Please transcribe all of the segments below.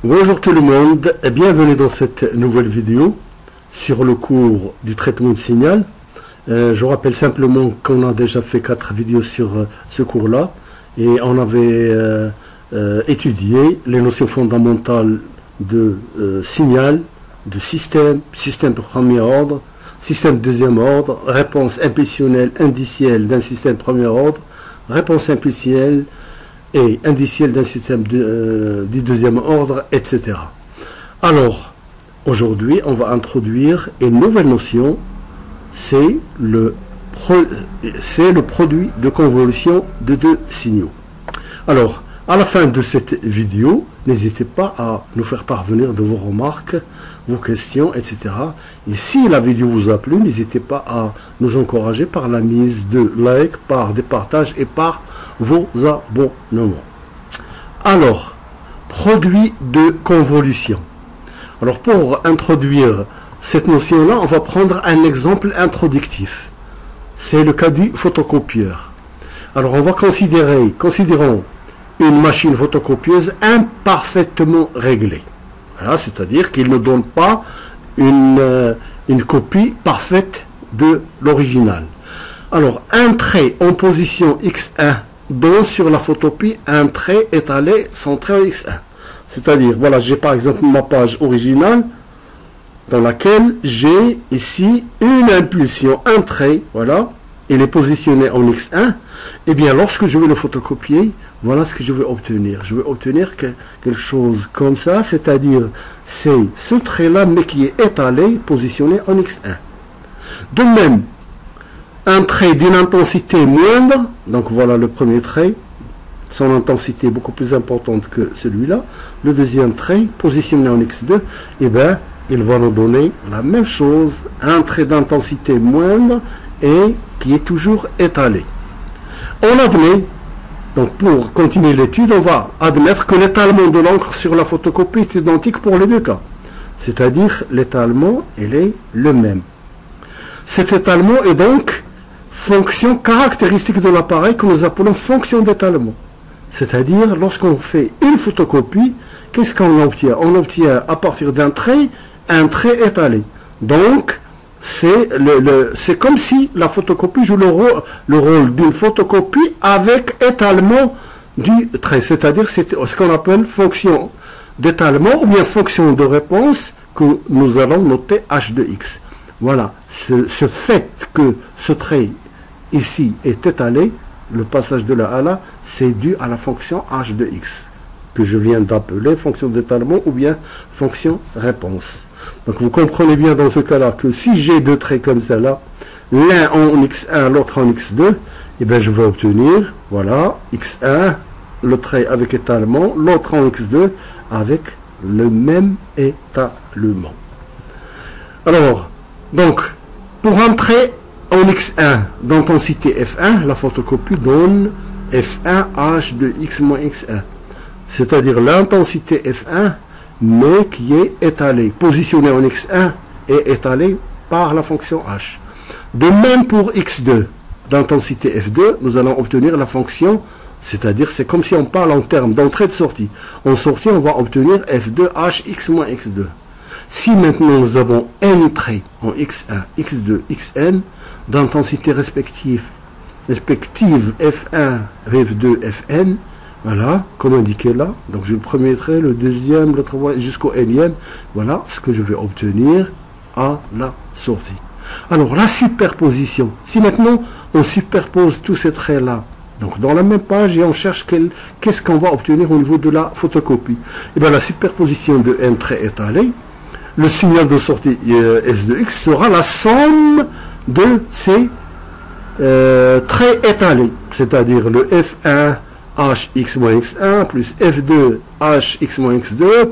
Bonjour tout le monde et bienvenue dans cette nouvelle vidéo sur le cours du traitement de signal. Je rappelle simplement qu'on a déjà fait 4 vidéos sur ce cours-là et on avait étudié les notions fondamentales de signal, de système de premier ordre, système de deuxième ordre, réponse impulsionnelle indicielle d'un système de premier ordre, réponse impulsionnelle et indicielle d'un système du deuxième ordre, etc. Alors, aujourd'hui, on va introduire une nouvelle notion, c'est le produit de convolution de deux signaux. Alors, à la fin de cette vidéo, n'hésitez pas à nous faire parvenir de vos remarques, vos questions, etc. Et si la vidéo vous a plu, n'hésitez pas à nous encourager par la mise de like, par des partages et par vos abonnements. Alors, produit de convolution. Alors, pour introduire cette notion-là, on va prendre un exemple introductif. C'est le cas du photocopieur. Alors, on va considérons une machine photocopieuse imparfaitement réglée. Voilà, c'est-à-dire qu'il ne donne pas une copie parfaite de l'original. Alors, un trait en position X1 donne sur la photocopie un trait étalé centré en X1. C'est-à-dire, voilà, j'ai par exemple ma page originale dans laquelle j'ai ici une impulsion, un trait, voilà, il est positionné en X1. Et bien, lorsque je vais le photocopier, voilà ce que je vais obtenir. Je vais obtenir quelque chose comme ça, c'est-à-dire, c'est ce trait-là, mais qui est étalé, positionné en X1. De même, un trait d'une intensité moindre, donc voilà le premier trait, son intensité est beaucoup plus importante que celui-là. Le deuxième trait, positionné en X2, et bien, il va nous donner la même chose, un trait d'intensité moindre et qui est toujours étalé. On admet, donc pour continuer l'étude, on va admettre que l'étalement de l'encre sur la photocopie est identique pour les deux cas. C'est-à-dire, l'étalement, il est le même. Cet étalement est donc fonction caractéristique de l'appareil que nous appelons fonction d'étalement. C'est-à-dire, lorsqu'on fait une photocopie, qu'est-ce qu'on obtient? On obtient à partir d'un trait, un trait étalé. Donc, c'est comme si la photocopie joue le rôle d'une photocopie avec étalement du trait. C'est-à-dire, c'est ce qu'on appelle fonction d'étalement ou bien fonction de réponse que nous allons noter h de x. Voilà, ce fait que ce trait ici est étalé, le passage de là à là, c'est dû à la fonction h de x, que je viens d'appeler fonction d'étalement ou bien fonction réponse. Donc vous comprenez bien dans ce cas-là que si j'ai deux traits comme ça là, l'un en x1, l'autre en x2, et bien je vais obtenir, voilà, x1, le trait avec étalement, l'autre en x2 avec le même étalement. Alors, donc, pour un trait en X1 d'intensité F1, la photocopie donne F1 H de X moins X1. C'est-à-dire l'intensité F1, mais qui est étalée, positionnée en X1 et étalée par la fonction H. De même pour X2 d'intensité F2, nous allons obtenir la fonction, c'est-à-dire c'est comme si on parle en termes d'entrée et de sortie. En sortie, on va obtenir F2 H X moins X2. Si maintenant nous avons n traits en x1, x2, xn d'intensité respective f1, f2, fn, voilà, comme indiqué là, donc j'ai le premier trait, le deuxième, le troisième, jusqu'au nème, voilà ce que je vais obtenir à la sortie. Alors la superposition, si maintenant on superpose tous ces traits là, donc dans la même page et on cherche qu'est-ce qu'on va obtenir au niveau de la photocopie, et bien la superposition de n traits étalés, le signal de sortie S de X sera la somme de ces traits étalés, c'est-à-dire le F1 HX moins X1 plus F2 HX moins X2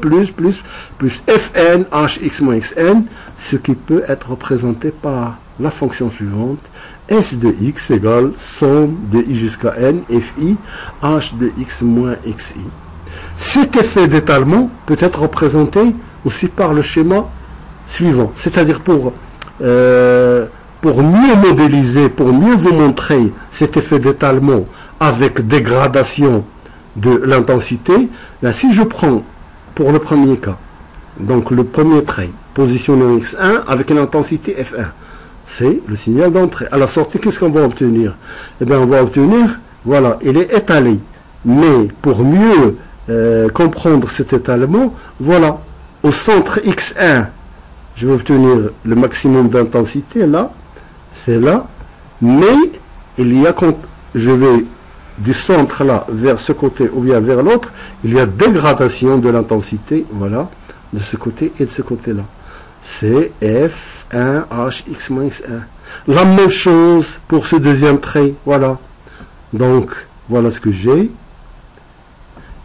plus Fn HX moins Xn, ce qui peut être représenté par la fonction suivante, S de X égale somme de I jusqu'à N, Fi, H de X moins Xi. Cet effet d'étalement peut être représenté aussi par le schéma suivant, c'est-à-dire pour mieux modéliser, pour mieux vous montrer cet effet d'étalement avec dégradation de l'intensité, si je prends pour le premier cas. Donc le premier trait, positionné en X1 avec une intensité F1. C'est le signal d'entrée. À la sortie, qu'est-ce qu'on va obtenir? Eh bien, on va obtenir, voilà, il est étalé. Mais pour mieux comprendre cet étalement, voilà, au centre X1, je vais obtenir le maximum d'intensité, là, c'est là, mais il y a, quand je vais du centre là vers ce côté ou bien vers l'autre, il y a dégradation de l'intensité, voilà, de ce côté et de ce côté-là. C'est F1 HX moins X1. La même chose pour ce deuxième trait, voilà. Donc, voilà ce que j'ai.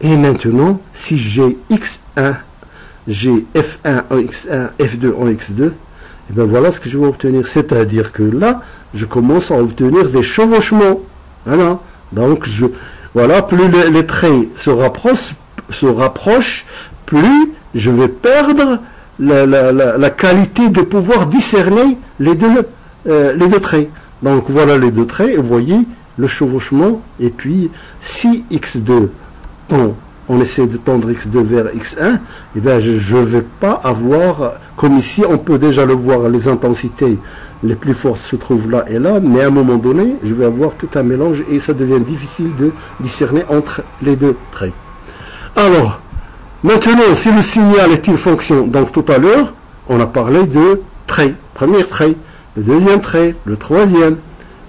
Et maintenant, si j'ai X1, j'ai F1 en X1, F2 en X2, et bien voilà ce que je vais obtenir. C'est-à-dire que là, je commence à obtenir des chevauchements. Voilà. Donc, voilà, plus les traits se rapprochent, plus je vais perdre la qualité de pouvoir discerner les deux traits. Donc voilà les deux traits, et vous voyez le chevauchement, et puis si X2 tend, on essaie de tendre X2 vers X1, et bien je ne vais pas avoir, comme ici on peut déjà le voir, les intensités les plus fortes se trouvent là et là, mais à un moment donné, je vais avoir tout un mélange et ça devient difficile de discerner entre les deux traits. Alors, maintenant, si le signal est une fonction, donc tout à l'heure, on a parlé de traits, premier trait, le deuxième trait, le troisième,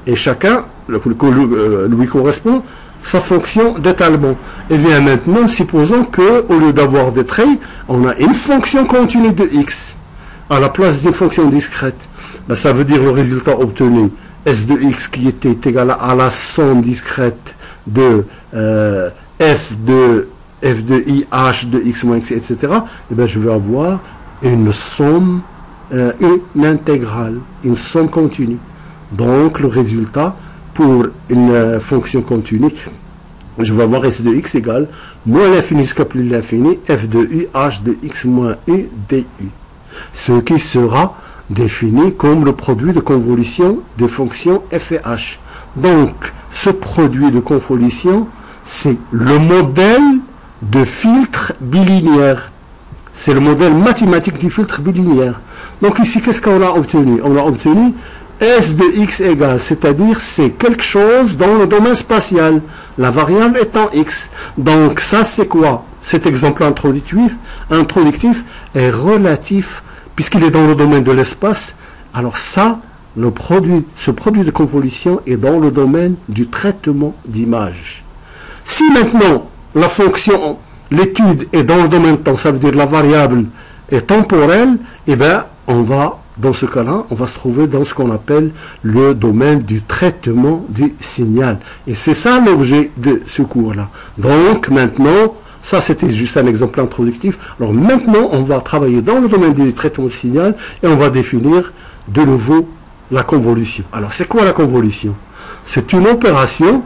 et chacun lui correspond sa fonction d'étalement. Et bien maintenant, supposons qu'au lieu d'avoir des traits, on a une fonction continue de x à la place d'une fonction discrète. Ben, ça veut dire le résultat obtenu, s de x qui était égal à la somme discrète de f de i h de x moins x, etc. Et bien je vais avoir une somme, une intégrale, une somme continue. Donc le résultat pour une fonction continue, je vais avoir s de x égale moins l'infini jusqu'à plus l'infini, f de u h de x moins u du. Ce qui sera défini comme le produit de convolution des fonctions f et h. Donc ce produit de convolution, c'est le modèle de filtre bilinéaire. C'est le modèle mathématique du filtre bilinéaire. Donc ici, qu'est-ce qu'on a obtenu? On a obtenu S de x égale, c'est-à-dire c'est quelque chose dans le domaine spatial, la variable étant x. Donc ça c'est quoi? Cet exemple introductif est relatif, puisqu'il est dans le domaine de l'espace. Alors ça, ce produit de convolution est dans le domaine du traitement d'image. Si maintenant la fonction, l'étude est dans le domaine de temps, ça veut dire la variable est temporelle, et bien on va, dans ce cas-là, on va se trouver dans ce qu'on appelle le domaine du traitement du signal. Et c'est ça l'objet de ce cours-là. Donc maintenant, ça c'était juste un exemple introductif. Alors maintenant, on va travailler dans le domaine du traitement du signal et on va définir de nouveau la convolution. Alors c'est quoi la convolution? C'est une opération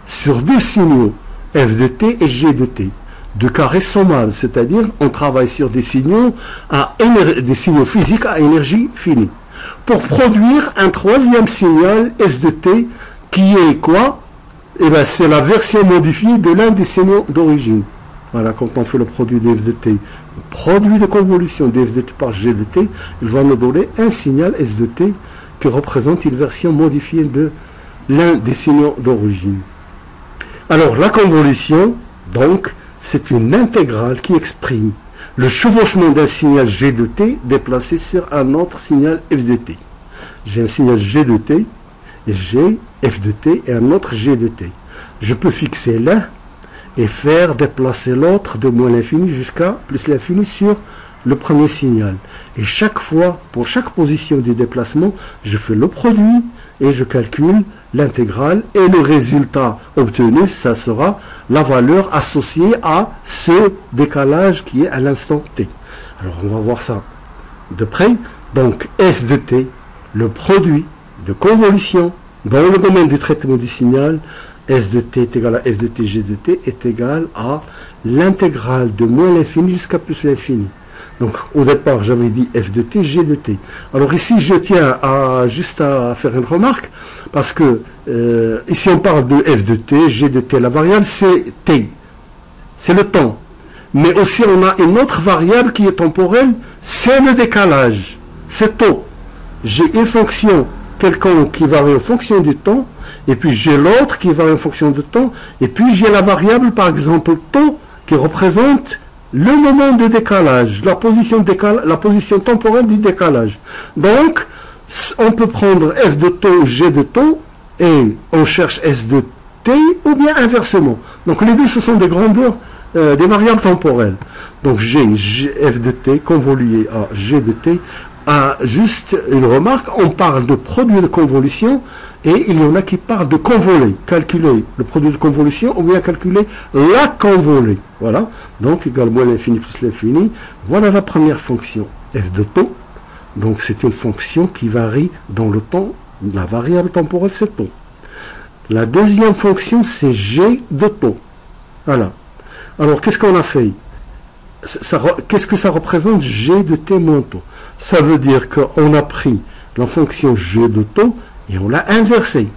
sur deux signaux, f de t et g de t, de carré sommable, c'est-à-dire on travaille sur des signaux physiques à énergie finie, pour produire un troisième signal s de t qui est quoi? Eh bien c'est la version modifiée de l'un des signaux d'origine. Voilà, quand on fait le produit de f de t, le produit de convolution de f de t par g de t, il va nous donner un signal s de t qui représente une version modifiée de l'un des signaux d'origine. Alors la convolution, donc, c'est une intégrale qui exprime le chevauchement d'un signal g de t déplacé sur un autre signal f de t. J'ai un signal g de t, et j'ai f de t et un autre g de t. Je peux fixer l'un et faire déplacer l'autre de moins l'infini jusqu'à plus l'infini sur le premier signal. Et chaque fois, pour chaque position du déplacement, je fais le produit et je calcule l'intégrale et le résultat obtenu, ça sera la valeur associée à ce décalage qui est à l'instant t. Alors on va voir ça de près. Donc S de t, le produit de convolution dans le domaine du traitement du signal, S de t est égal à F de t, G de t est égal à l'intégrale de moins l'infini jusqu'à plus l'infini. Donc au départ j'avais dit F de t, G de t. Alors ici je tiens juste à faire une remarque, parce que ici on parle de F de t, G de t, la variable c'est t, c'est le temps. Mais aussi, on a une autre variable qui est temporelle, c'est le décalage. C'est taux. J'ai une fonction quelconque qui varie en fonction du temps, et puis j'ai l'autre qui varie en fonction du temps, et puis j'ai la variable, par exemple, taux, qui représente le moment de décalage, la position temporelle du décalage. Donc, on peut prendre f de taux, g de taux, et on cherche s de t, ou bien inversement. Donc les deux, ce sont des grandeurs, des variables temporelles. Donc f de t convolué à g de t. Juste une remarque, on parle de produit de convolution, et il y en a qui parlent de convolé, calculer le produit de convolution, ou bien calculer la convolée. Voilà, donc égal moins l'infini plus l'infini. Voilà la première fonction, f de taux. Donc c'est une fonction qui varie dans le temps, la variable temporelle c'est taux. La deuxième fonction c'est g de taux. Voilà. Alors qu'est-ce qu'on a fait? Qu'est-ce que ça représente g de t moins taux? Ça veut dire qu'on a pris la fonction g de taux et on l'a inversée.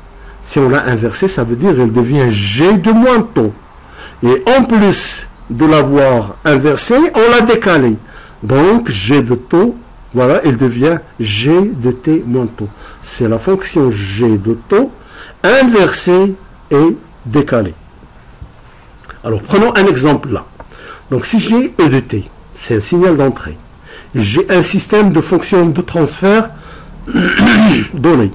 Si on l'a inversée, ça veut dire qu'elle devient g de moins taux. Et en plus de l'avoir inversée, on l'a décalée. Donc g de taux, voilà, elle devient g de t moins taux. C'est la fonction g de taux inversée et décalée. Alors prenons un exemple là. Donc si j'ai e de t, c'est un signal d'entrée. J'ai un système de fonctions de transfert donné.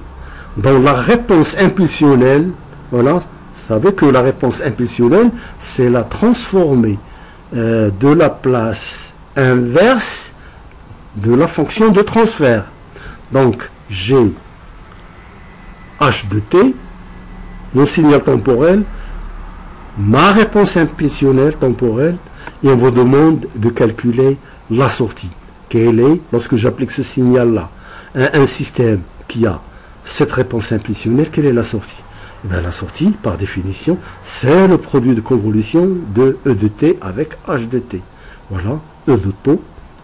Dans la réponse impulsionnelle, voilà, vous savez que la réponse impulsionnelle, c'est la transformée de la place inverse de la fonction de transfert. Donc, j'ai h de t, mon signal temporel, ma réponse impulsionnelle temporelle, et on vous demande de calculer la sortie. Quelle est, lorsque j'applique ce signal-là, un système qui a cette réponse impulsionnelle, quelle est la sortie? Eh bien, la sortie, par définition, c'est le produit de convolution de E de t avec H de t. Voilà, E de taux,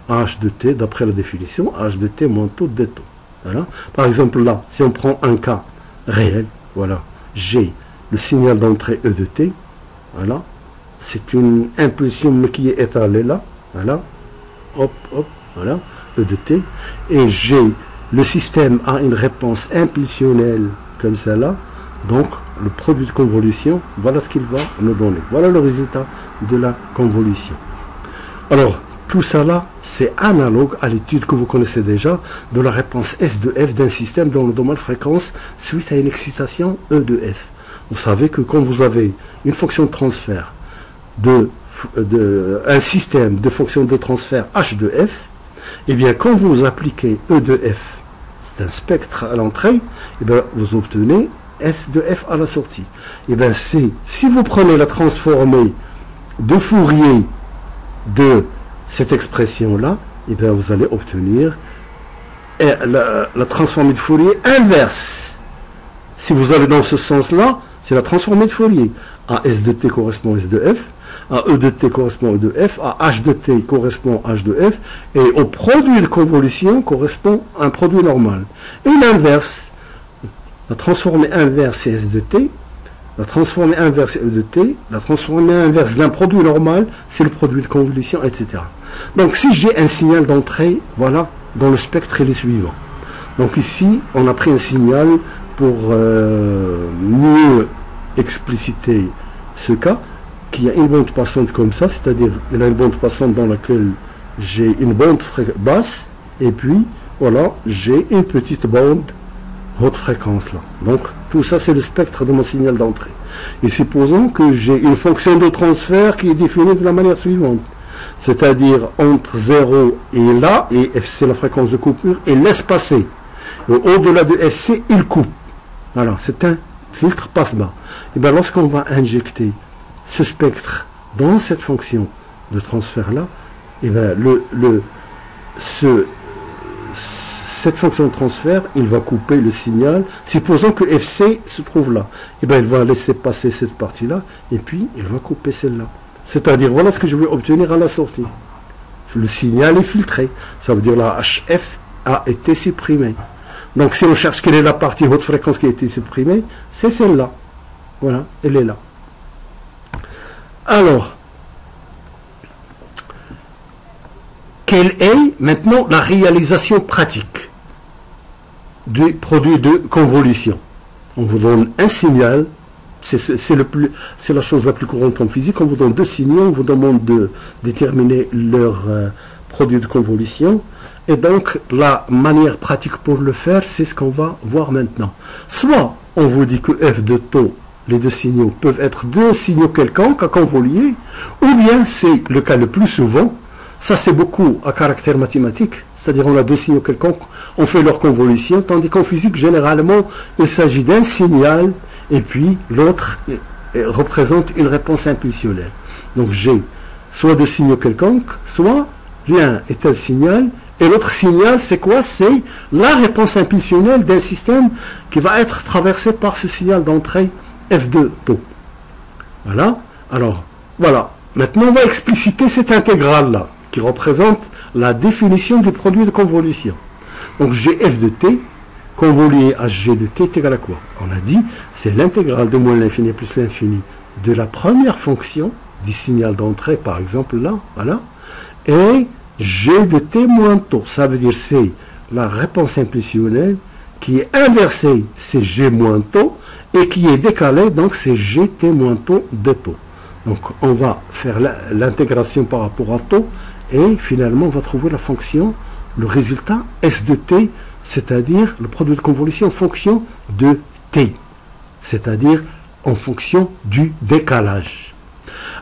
H de t, d'après la définition, H de t moins taux de taux. Voilà. Par exemple, là, si on prend un cas réel, voilà, j'ai le signal d'entrée E de t, voilà, c'est une impulsion qui est étalée là, voilà, hop, hop, voilà, E de t, et j'ai le système a une réponse impulsionnelle comme celle-là, donc le produit de convolution, voilà ce qu'il va me donner. Voilà le résultat de la convolution. Alors, tout ça là, c'est analogue à l'étude que vous connaissez déjà de la réponse S de F d'un système dans le domaine fréquence suite à une excitation E de F. Vous savez que quand vous avez une fonction de transfert un système de fonction de transfert H de F, et bien quand vous appliquez E de F, c'est un spectre à l'entrée, et bien vous obtenez S de F à la sortie. Et bien si vous prenez la transformée de Fourier de cette expression-là, et bien vous allez obtenir la transformée de Fourier inverse. Si vous allez dans ce sens-là, c'est la transformée de Fourier. À S de t correspond S de F, à E de t correspond E de F, à H de t correspond H de F, et au produit de convolution correspond un produit normal. Et l'inverse, la transformée inverse c'est S de t, la transformée inverse c'est E de t, la transformée inverse d'un produit normal, c'est le produit de convolution, etc. Donc si j'ai un signal d'entrée, voilà, dans le spectre il est suivant. Donc ici, on a pris un signal pour mieux expliciter ce cas, qui a une bande passante comme ça, c'est-à-dire il a une bande passante dans laquelle j'ai une bande basse, et puis voilà, j'ai une petite bande haute fréquence là. Donc tout ça c'est le spectre de mon signal d'entrée. Et supposons que j'ai une fonction de transfert qui est définie de la manière suivante, c'est-à-dire entre 0 et là, et Fc la fréquence de coupure, et laisse passer. Et au-delà de Fc, il coupe. Voilà, c'est un filtre passe-bas. Et bien lorsqu'on va injecter ce spectre dans cette fonction de transfert là, et bien cette fonction de transfert, il va couper le signal. Supposons que Fc se trouve là, et bien il va laisser passer cette partie là, et puis il va couper celle-là. C'est-à-dire voilà ce que je vais obtenir à la sortie. Le signal est filtré, ça veut dire la HF a été supprimée. Donc si on cherche quelle est la partie haute fréquence qui a été supprimée, c'est celle-là. Voilà, elle est là. Alors, quelle est maintenant la réalisation pratique du produit de convolution? On vous donne un signal, c'est la chose la plus courante en physique, on vous donne deux signaux, on vous demande de déterminer leur produit de convolution, et donc la manière pratique pour le faire, c'est ce qu'on va voir maintenant. Soit on vous dit que f de taux, les deux signaux peuvent être deux signaux quelconques à convoluer, ou bien c'est le cas le plus souvent, ça c'est beaucoup à caractère mathématique, c'est-à-dire on a deux signaux quelconques, on fait leur convolution, tandis qu'en physique, généralement, il s'agit d'un signal, et puis l'autre représente une réponse impulsionnelle. Donc j'ai soit deux signaux quelconques, soit l'un est un signal, et l'autre signal, c'est quoi? C'est la réponse impulsionnelle d'un système qui va être traversé par ce signal d'entrée f de taux. Voilà. Alors, voilà. Maintenant, on va expliciter cette intégrale-là, qui représente la définition du produit de convolution. Donc, gf de t, convolué à g de t est égal à quoi? On a dit, c'est l'intégrale de moins l'infini plus l'infini de la première fonction, du signal d'entrée, par exemple, là, voilà, et g de t moins taux. Ça veut dire, c'est la réponse impulsionnelle qui est inversée, c'est g moins taux, et qui est décalée, donc c'est gt moins taux de taux. Donc, on va faire l'intégration par rapport à taux, et finalement, on va trouver la fonction, le résultat S de t, c'est-à-dire le produit de convolution en fonction de t, c'est-à-dire en fonction du décalage.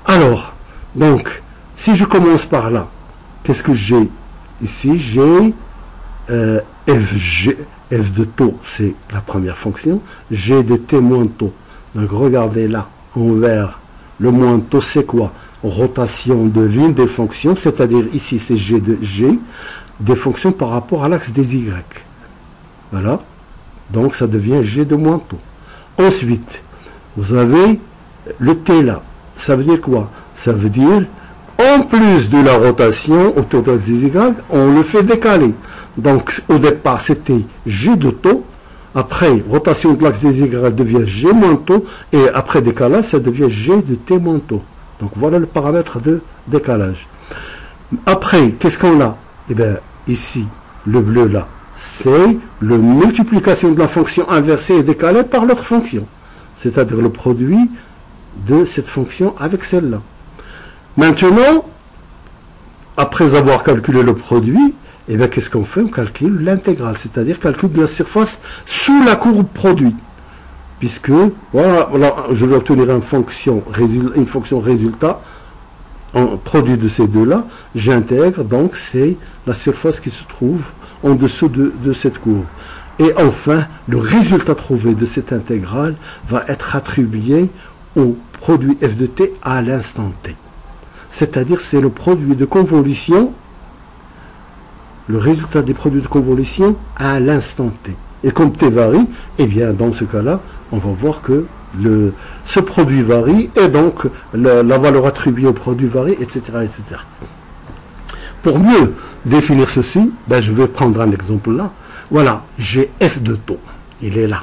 Alors, donc, si je commence par là, qu'est-ce que j'ai ici? J'ai f de taux, c'est la première fonction, g de t moins taux. Donc, regardez là, en vert, le moins taux, c'est quoi? Rotation de l'une des fonctions, c'est-à-dire ici, c'est g de g, des fonctions par rapport à l'axe des y. Voilà. Donc, ça devient g de moins taux. Ensuite, vous avez le t là. Ça veut dire quoi? Ça veut dire, en plus de la rotation autour de l'axe des y, on le fait décaler. Donc, au départ, c'était g de taux. Après, rotation de l'axe des y devient g moins taux. Et après décalage, ça devient g de t moins taux. Donc, voilà le paramètre de décalage. Après, qu'est-ce qu'on a? Eh bien, ici, le bleu là, c'est la multiplication de la fonction inversée et décalée par l'autre fonction. C'est-à-dire le produit de cette fonction avec celle-là. Maintenant, après avoir calculé le produit, eh bien, qu'est-ce qu'on fait? On calcule l'intégrale, c'est-à-dire calcul de la surface sous la courbe produit. Puisque, voilà, je vais obtenir une fonction résultat en produit de ces deux-là. J'intègre, donc c'est la surface qui se trouve en dessous de cette courbe. Et enfin, le résultat trouvé de cette intégrale va être attribué au produit f de t à l'instant t. C'est-à-dire, c'est le produit de convolution, le résultat des produits de convolution à l'instant t. Et comme t varie, eh bien, dans ce cas-là, on va voir que ce produit varie, et donc la valeur attribuée au produit varie, etc., etc. Pour mieux définir ceci, ben, je vais prendre un exemple là. Voilà, j'ai f de taux. Il est là.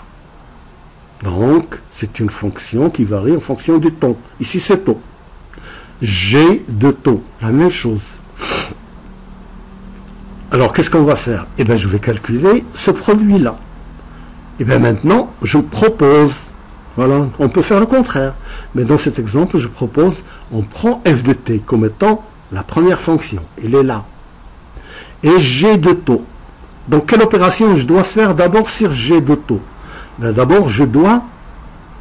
Donc, c'est une fonction qui varie en fonction du taux. Ici, c'est taux. G de taux, la même chose. Alors, qu'est-ce qu'on va faire? Eh bien, je vais calculer ce produit-là. Et bien maintenant, je propose, voilà, on peut faire le contraire, mais dans cet exemple, je propose, on prend f de t comme étant la première fonction, il est là, et g de taux. Donc, quelle opération je dois faire d'abord sur g de taux? D'abord, je dois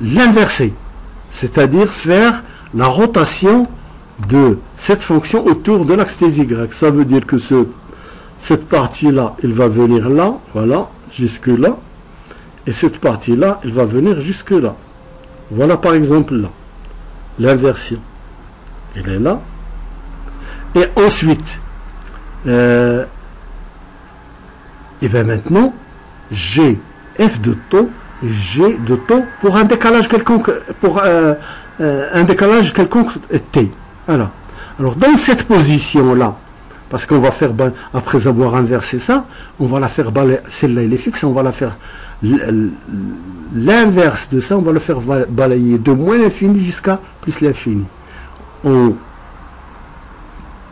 l'inverser, c'est-à-dire faire la rotation de cette fonction autour de l'axe des y. Ça veut dire que cette partie-là, elle va venir là, voilà, jusque-là. Et cette partie-là, elle va venir jusque-là. Voilà par exemple là. L'inversion. Elle est là. Et ensuite, et bien maintenant, j'ai f de taux et g de taux pour un décalage quelconque, t. Voilà. Alors dans cette position-là, parce qu'on va faire, après avoir inversé ça, on va la faire balayer, celle-là elle est fixe, on va la faire l'inverse de ça, on va le faire balayer de moins l'infini jusqu'à plus l'infini. En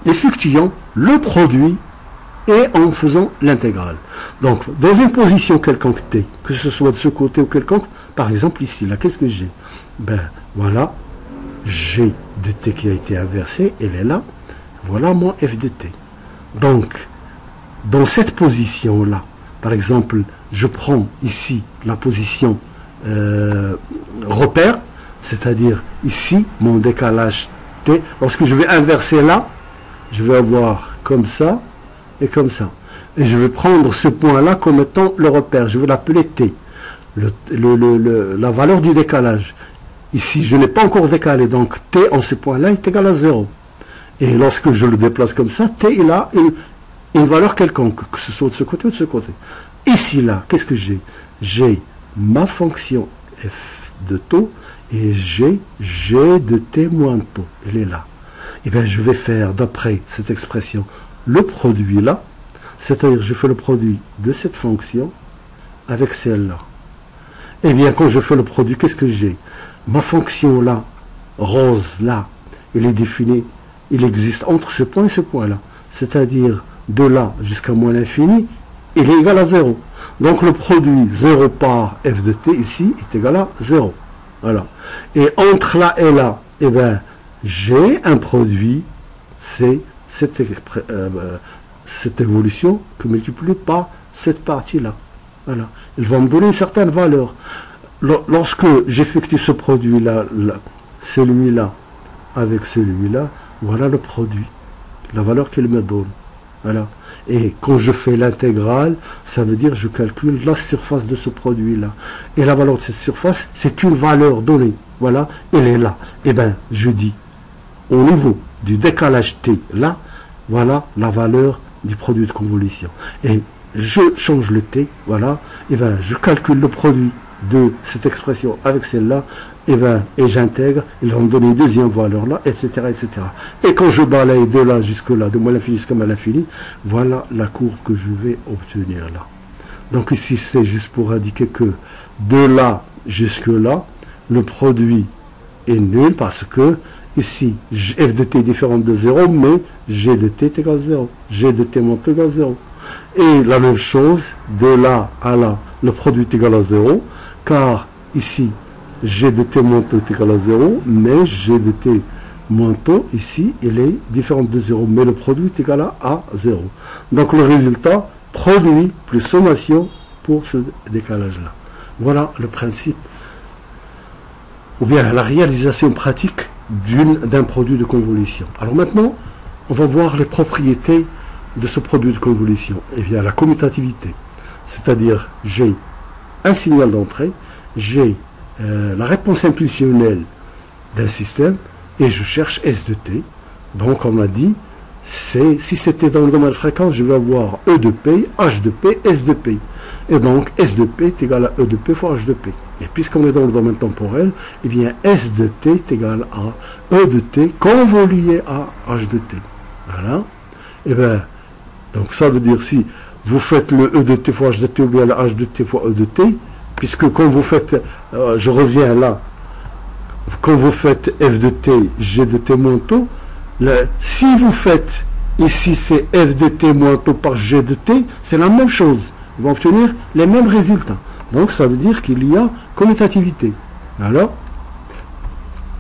effectuant le produit et en faisant l'intégrale. Donc, dans une position quelconque t, que ce soit de ce côté ou quelconque, par exemple ici, là, qu'est-ce que j'ai? Ben, voilà, g de t qui a été inversé, elle est là, voilà moins f de t. Donc, dans cette position-là, par exemple, je prends ici la position repère, c'est-à-dire ici, mon décalage t, lorsque je vais inverser là, je vais avoir comme ça et comme ça. Et je vais prendre ce point-là comme étant le repère, je vais l'appeler t, la valeur du décalage. Ici, je n'ai pas encore décalé, donc t en ce point-là est égal à 0. Et lorsque je le déplace comme ça, t il a une valeur quelconque, que ce soit de ce côté ou de ce côté. Ici, là, qu'est-ce que j'ai? J'ai ma fonction f de taux et j'ai g de t moins taux. Elle est là. Et bien, je vais faire, d'après cette expression, le produit là, c'est-à-dire je fais le produit de cette fonction avec celle-là. Et bien, quand je fais le produit, qu'est-ce que j'ai? Ma fonction là, rose là, elle est définie, il existe entre ce point et ce point-là. C'est-à-dire de là jusqu'à moins l'infini, il est égal à 0. Donc le produit 0 par f de t ici est égal à 0. Voilà. Et entre là et là, eh bien, j'ai un produit, c'est cette évolution que multiplie par cette partie-là. Voilà. Il va me donner une certaine valeur. Lorsque j'effectue ce produit-là, celui-là, avec celui-là, voilà le produit, la valeur qu'il me donne. Voilà. Et quand je fais l'intégrale, ça veut dire que je calcule la surface de ce produit-là. Et la valeur de cette surface, c'est une valeur donnée. Voilà, elle est là. Et bien, je dis, au niveau du décalage T, là, voilà la valeur du produit de convolution. Et je change le T, voilà, et bien, je calcule le produit de cette expression avec celle-là, et j'intègre, il va me donner une deuxième valeur là, etc., etc. Et quand je balaye de là jusque là, de moins l'infini jusqu'à moins l'infini, voilà la courbe que je vais obtenir là. Donc ici, c'est juste pour indiquer que de là jusque là, le produit est nul parce que ici, f de t est différente de 0, mais g de t est égal à 0. G de t moins t est égal à 0. Et la même chose, de là à là, le produit est égal à 0, car ici, g de t moins t est égal à 0, mais g de t moins t, ici, il est différent de 0, mais le produit est égal à 0. Donc le résultat, produit plus sommation pour ce décalage-là. Voilà le principe, ou bien la réalisation pratique d'un produit de convolution. Alors maintenant, on va voir les propriétés de ce produit de convolution. Eh bien, la commutativité, c'est-à-dire j'ai un signal d'entrée, j'ai la réponse impulsionnelle d'un système et je cherche S de t. Donc on m'a dit, si c'était dans le domaine de fréquence, je vais avoir E de P, H de P, S de P. Et donc S de P est égal à E de P fois H de P. Et puisqu'on est dans le domaine temporel, eh bien S de T est égal à E de T convolué à H de T. Voilà. Et bien, donc ça veut dire si vous faites le E de T fois H de T ou bien le H de T fois E de T, puisque quand vous faites, je reviens là, quand vous faites F de T, G de T moins taux, si vous faites ici c'est F de T moins taux par G de T, c'est la même chose. Vous allez obtenir les mêmes résultats. Donc ça veut dire qu'il y a commutativité. Alors,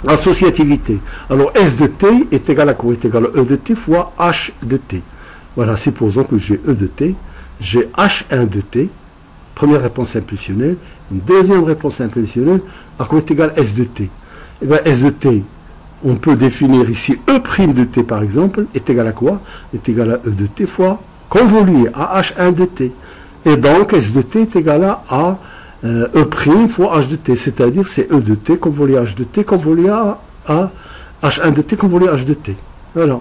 associativité. Alors S de T est égal à quoi? Est égal à E de T fois H de T. Voilà, supposons que j'ai E de T, j'ai H1 de T, première réponse impulsionnelle, une deuxième réponse impulsionnelle, à quoi est égal S de T? Eh bien, S de T, on peut définir ici E' de T par exemple, est égal à quoi? Est égal à E de T fois convolué à H1 de T. Et donc S de T est égal à E' fois H de T, c'est-à-dire c'est E de T convolué à H de T convolué à H1 de T convolué à H de T. Voilà.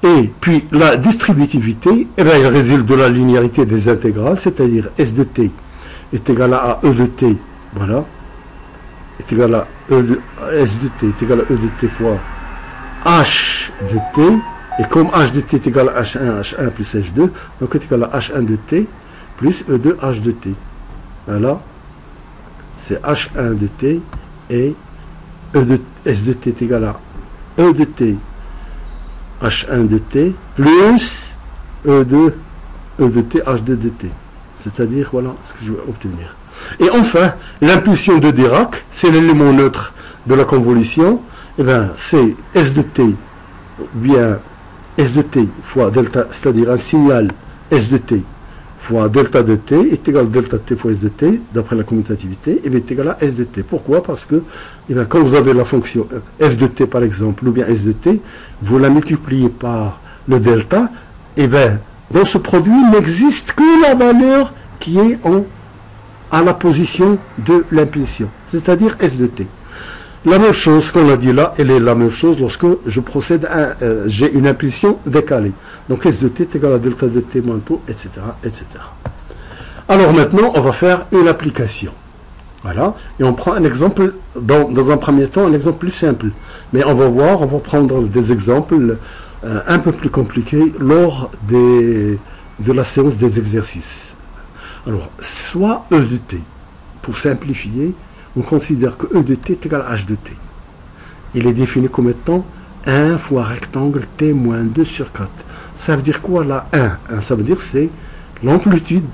Et puis la distributivité, eh bien, elle résulte de la linéarité des intégrales, c'est-à-dire S de T est égal à E de T, voilà, est égal à S de T est égal à E de T fois H de T, et comme H de T est égal à H1 plus H2, donc est égal à H1 de T plus E de H de T. Voilà, c'est H1 de T et S de T est égal à E de T H1 de t plus E2 de t, H2 de t. C'est-à-dire, voilà ce que je vais obtenir. Et enfin, l'impulsion de Dirac, c'est l'élément neutre de la convolution. Eh bien, c'est S de t, ou bien S de t fois delta, c'est-à-dire un signal S de t fois delta de t est égal à delta t fois S de t, d'après la commutativité, et bien est égal à S de t. Pourquoi? Parce que eh bien, quand vous avez la fonction f de t par exemple, ou bien S de t, vous la multipliez par le delta, et bien dans ce produit n'existe que la valeur qui est à la position de l'impulsion, c'est-à-dire S de t. La même chose qu'on a dit là, elle est la même chose lorsque je procède à j'ai une impulsion décalée. Donc S de t est égal à delta de t moins taux, etc., etc. Alors maintenant, on va faire une application. Voilà. Et on prend un exemple, dans un premier temps, un exemple plus simple. Mais on va voir, on va prendre des exemples un peu plus compliqués lors de la séance des exercices. Alors, soit E de t, pour simplifier, on considère que E de t est égal à H de t. Il est défini comme étant 1 fois rectangle t moins 2 sur 4. Ça veut dire quoi là 1 ça veut dire c'est l'amplitude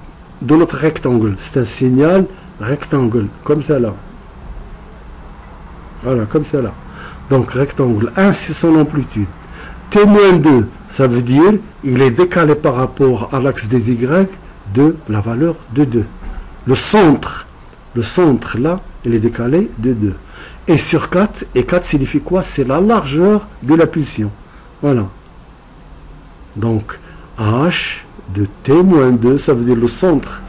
de notre rectangle. C'est un signal rectangle, comme ça là. Voilà, comme ça là. Donc rectangle 1, c'est son amplitude. T moins 2, ça veut dire il est décalé par rapport à l'axe des Y de la valeur de 2. Le centre là, il est décalé de 2. Et sur 4, et 4 signifie quoi? C'est la largeur de la pulsion. Voilà. Donc, H de t moins 2, ça veut dire le centre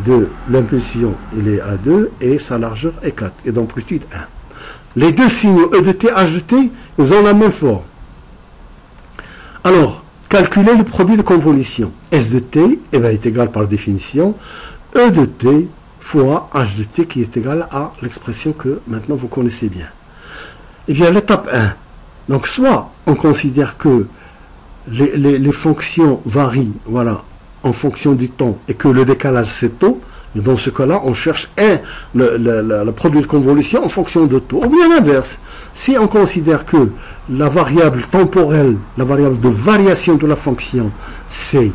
de l'impulsion, il est à 2, et sa largeur est 4, et d'amplitude 1. Les deux signaux E de t, H de t, ils ont la même forme. Alors, calculer le produit de convolution. S de t eh bien, est égal par définition E de t fois H de t qui est égal à l'expression que maintenant vous connaissez bien. Eh bien, l'étape 1. Donc, soit on considère que les fonctions varient, voilà, en fonction du temps et que le décalage c'est taux. Dans ce cas-là, on cherche le produit de convolution en fonction de taux. Ou bien l'inverse. Si on considère que la variable temporelle, la variable de variation de la fonction, c'est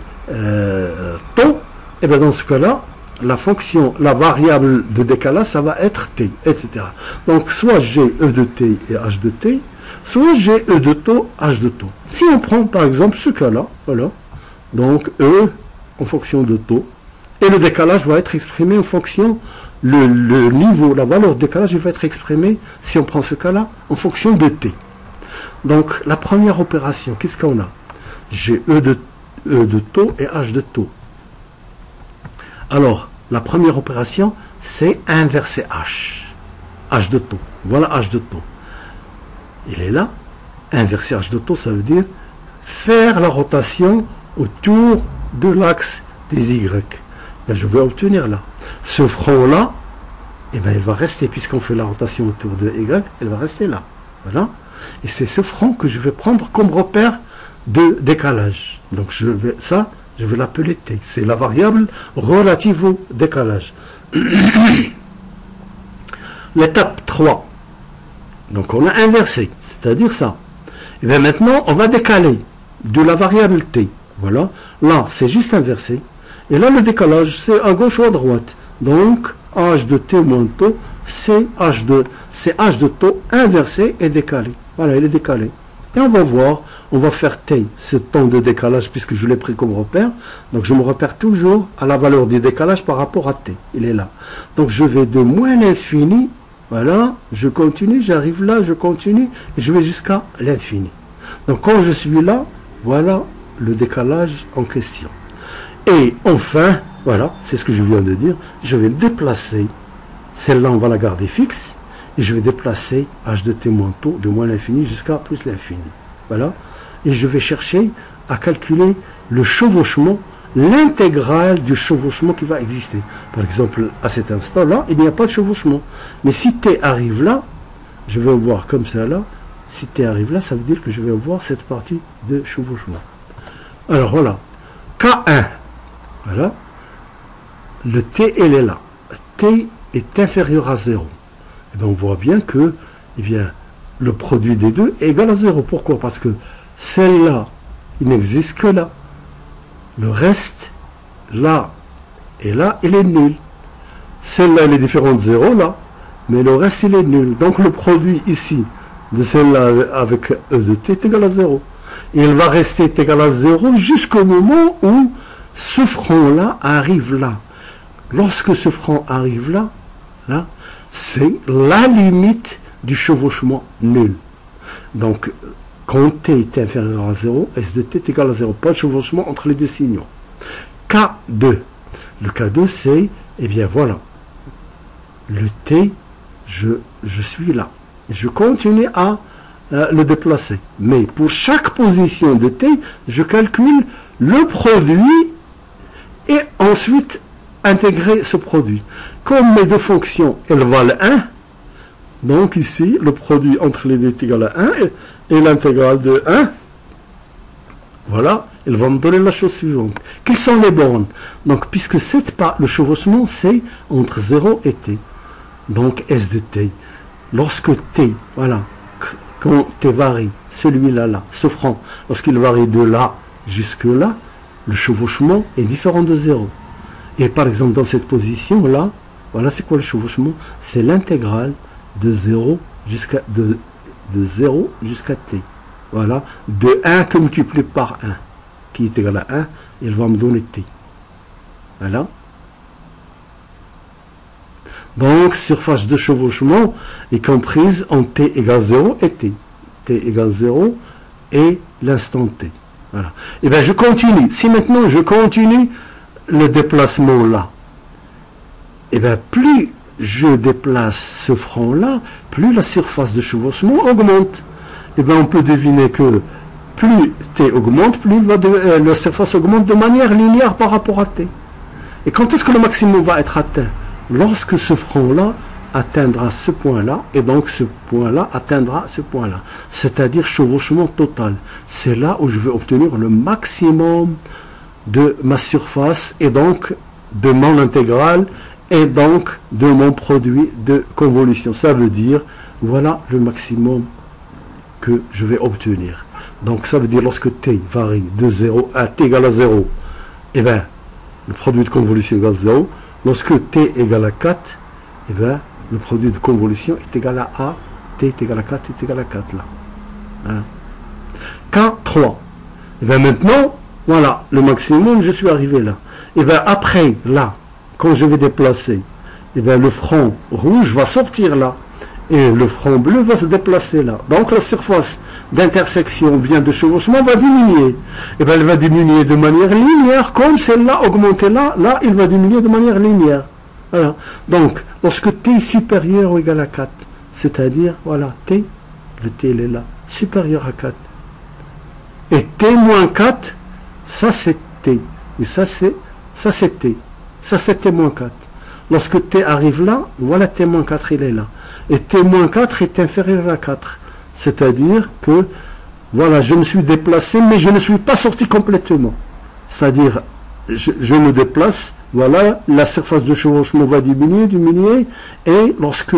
taux, et bien dans ce cas-là, la variable de décalage, ça va être t, etc. Donc, soit j'ai E de t et H de t, soit j'ai E de taux, H de taux. Si on prend par exemple ce cas-là, voilà, donc E en fonction de taux, et le décalage va être exprimé en fonction, le niveau, la valeur de décalage, il va être exprimé, si on prend ce cas-là, en fonction de t. Donc, la première opération, qu'est-ce qu'on a? J'ai E de taux et H de taux. Alors, la première opération, c'est inverser H. H de taux. Voilà H de taux. Il est là. Inverser H de taux, ça veut dire faire la rotation autour de l'axe des Y. Et je vais obtenir là. Ce front-là, eh bien, il va rester, puisqu'on fait la rotation autour de Y, elle va rester là. Voilà. Et c'est ce front que je vais prendre comme repère de décalage. Donc, je vais l'appeler T. C'est la variable relative au décalage. L'étape 3. Donc, on a inversé, c'est-à-dire ça. Et bien maintenant, on va décaler de la variable T. Voilà. Là, c'est juste inversé. Et là, le décalage, c'est à gauche ou à droite. Donc, H de T moins taux, c'est H de taux inversé et décalé. Voilà, il est décalé. Et on va voir, on va faire T, ce temps de décalage, puisque je l'ai pris comme repère. Donc, je me repère toujours à la valeur du décalage par rapport à T. Il est là. Donc, je vais de moins l'infini. Voilà, je continue, j'arrive là, je continue, et je vais jusqu'à l'infini. Donc, quand je suis là, voilà le décalage en question. Et enfin, voilà, c'est ce que je viens de dire, je vais déplacer, celle-là on va la garder fixe, et je vais déplacer h de t moins taux de moins l'infini jusqu'à plus l'infini. Voilà, et je vais chercher à calculer le chevauchement, l'intégrale du chevauchement qui va exister. Par exemple, à cet instant-là, il n'y a pas de chevauchement. Mais si t arrive là, je vais voir comme ça là, si t arrive là, ça veut dire que je vais voir cette partie de chevauchement. Alors voilà, K1. Voilà. Le t, elle est là. T est inférieur à 0. Et bien, on voit bien que le produit des deux est égal à 0. Pourquoi? Parce que celle-là, il n'existe que là. Le reste, là et là, il est nul. Celle-là, elle est différente de 0 là, mais le reste, il est nul. Donc le produit ici de celle-là avec E de t est égal à 0. Et il va rester égal à 0 jusqu'au moment où ce front-là arrive là. Lorsque ce front arrive là, là, c'est la limite du chevauchement nul. Donc, quand t est inférieur à 0, S de t est égal à 0. Pas de chevauchement entre les deux signaux. K2. Le K2, c'est, eh bien voilà, le t, je suis là. Je continue à le déplacer. Mais pour chaque position de t, je calcule le produit et ensuite intégrer ce produit. Comme mes deux fonctions, elles valent 1, donc ici, le produit entre les deux est égal à 1 et l'intégrale de 1, voilà, elle va me donner la chose suivante. Quelles sont les bornes? Donc, puisque le chevauchement, c'est entre 0 et t. Donc, S de t. Lorsque t, voilà, quand t varie, celui-là, là, ce franc, lorsqu'il varie de là jusque là, le chevauchement est différent de 0. Et par exemple, dans cette position-là, voilà, c'est quoi le chevauchement? C'est l'intégrale de 0 jusqu'à de 0 jusqu'à t. Voilà, de 1 que multiplié par 1, qui est égal à 1, il va me donner t. Voilà. Donc, surface de chevauchement est comprise en t égale 0 et t. T égale 0 et l'instant t. Voilà. Et bien, je continue. Si maintenant je continue le déplacement là, et bien, plus je déplace ce front-là, plus la surface de chevauchement augmente. Et bien, on peut deviner que plus t augmente, plus la surface augmente de manière linéaire par rapport à t. Et quand est-ce que le maximum va être atteint? Lorsque ce front-là atteindra ce point-là, et donc ce point-là atteindra ce point-là. C'est-à-dire chevauchement total. C'est là où je vais obtenir le maximum de ma surface, et donc de mon intégrale, et donc de mon produit de convolution. Ça veut dire, voilà le maximum que je vais obtenir. Donc ça veut dire lorsque t varie de 0 à t égale à 0, et bien le produit de convolution égale 0. Lorsque t égale à 4, et bien le produit de convolution est égal à a, t est égal à 4, est égal à 4 là. Voilà. K3. Et bien maintenant, voilà, le maximum, je suis arrivé là. Et bien après, là, quand je vais déplacer, et bien le front rouge va sortir là. Et le front bleu va se déplacer là. Donc la surface d'intersection, bien de chevauchement, va diminuer. Et bien elle va diminuer de manière linéaire, comme celle-là augmentée là, là, il va diminuer de manière linéaire. Voilà. Donc, lorsque t est supérieur ou égal à 4, c'est-à-dire, voilà, t, le t il est là, supérieur à 4. Et t moins 4, ça c'est t. Et ça c'est t. Ça c'est t moins 4. Lorsque t arrive là, voilà t moins 4, il est là. Et t moins 4 est inférieur à 4. C'est-à-dire que, voilà, je me suis déplacé, mais je ne suis pas sorti complètement. C'est-à-dire, je me déplace, voilà, la surface de chevauchement va diminuer, et lorsque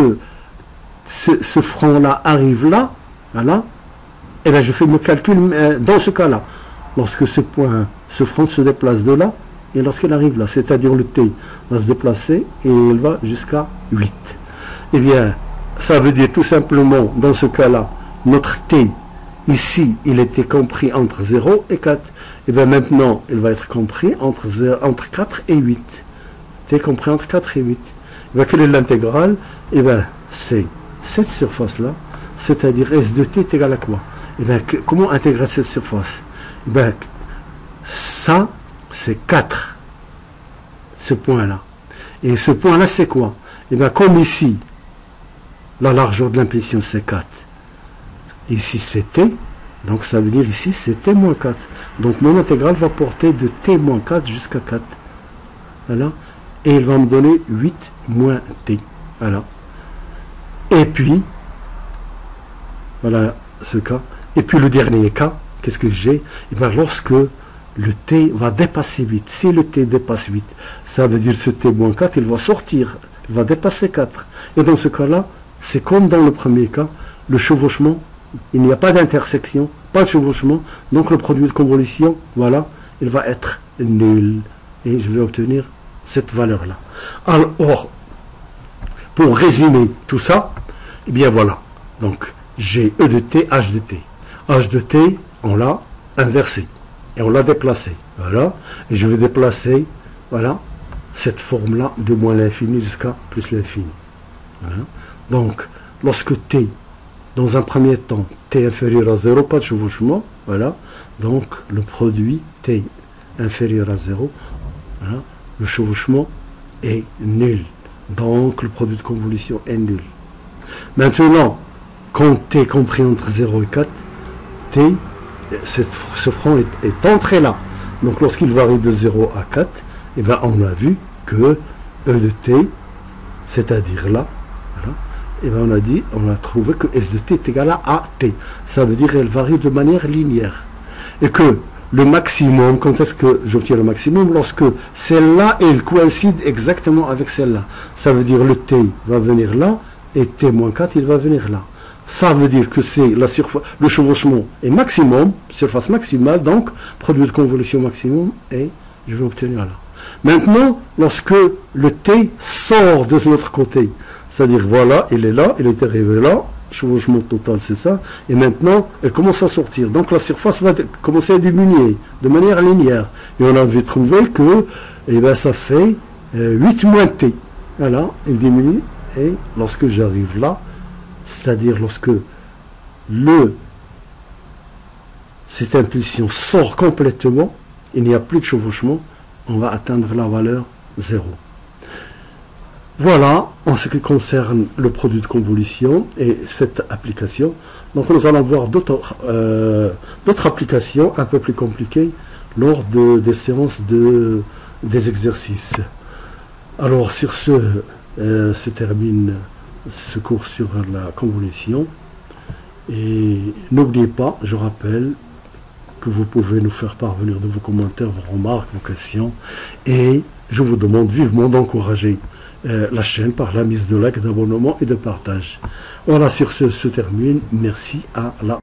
ce front-là arrive là, voilà, et bien je fais mon calcul dans ce cas-là. Lorsque ce front se déplace de là, et lorsqu'il arrive là, c'est-à-dire le t va se déplacer, et il va jusqu'à 8. Eh bien, ça veut dire tout simplement, dans ce cas-là, notre t, ici, il était compris entre 0 et 4. Et bien maintenant, il va être compris entre 4 et 8. T compris entre 4 et 8. Et bien, quelle est l'intégrale? Et bien, c'est cette surface-là, c'est-à-dire S de t est égal à quoi? Et bien, comment intégrer cette surface? Et bien, ça, c'est 4. Ce point-là. Et ce point-là, c'est quoi? Et bien, comme ici, la largeur de l'impulsion, c'est 4. Ici, c'est t. Donc, ça veut dire ici, c'est t moins 4. Donc, mon intégrale va porter de t moins 4 jusqu'à 4. Voilà. Et il va me donner 8 moins t. Voilà. Et puis, voilà ce cas. Et puis, le dernier cas, qu'est-ce que j'ai? Et bien, lorsque le t va dépasser 8. Si le t dépasse 8, ça veut dire ce t moins 4, il va sortir. Il va dépasser 4. Et dans ce cas-là, c'est comme dans le premier cas, le chevauchement, il n'y a pas d'intersection pas de chevauchement, donc le produit de convolution, voilà, il va être nul. Et je vais obtenir cette valeur-là. Alors, pour résumer tout ça, eh bien voilà. Donc, j'ai E de t, H de t. H de t, on l'a inversé. Et on l'a déplacé. Voilà. Et je vais déplacer, voilà, cette forme-là de moins l'infini jusqu'à plus l'infini. Voilà. Donc, lorsque t, dans un premier temps, t inférieur à 0, pas de chevauchement, voilà. Donc, le produit t inférieur à 0, voilà, le chevauchement est nul. Donc, le produit de convolution est nul. Maintenant, quand t compris entre 0 et 4, t, ce front est entré là. Donc, lorsqu'il varie de 0 à 4, eh bien, on a vu que E de t, c'est-à-dire là, voilà, eh bien, on a trouvé que S de t est égal à AT. Ça veut dire qu'elle varie de manière linéaire. Et que le maximum, quand est-ce que j'obtiens le maximum? Lorsque celle-là, elle coïncide exactement avec celle-là. Ça veut dire le t va venir là, et t moins 4, il va venir là. Ça veut dire que c'est la surface, le chevauchement est maximum, surface maximale, donc produit de convolution maximum, et je vais obtenir là. Maintenant, lorsque le t sort de l'autre côté, c'est-à-dire voilà, il est là, il est arrivé là, chevauchement total c'est ça, et maintenant elle commence à sortir, donc la surface va commencer à diminuer de manière linéaire, et on avait trouvé que eh ben, ça fait 8 moins t, voilà, il diminue, et lorsque j'arrive là, c'est-à-dire lorsque cette impulsion sort complètement, il n'y a plus de chevauchement, on va atteindre la valeur 0. Voilà en ce qui concerne le produit de convolution et cette application. Donc nous allons voir d'autres applications un peu plus compliquées lors des séances des exercices. Alors sur ce se termine ce cours sur la convolution. Et n'oubliez pas, je rappelle, que vous pouvez nous faire parvenir de vos commentaires, vos remarques, vos questions. Et je vous demande vivement d'encourager la chaîne par la mise de like, d'abonnement et de partage. Voilà, sur ce se termine. Merci à la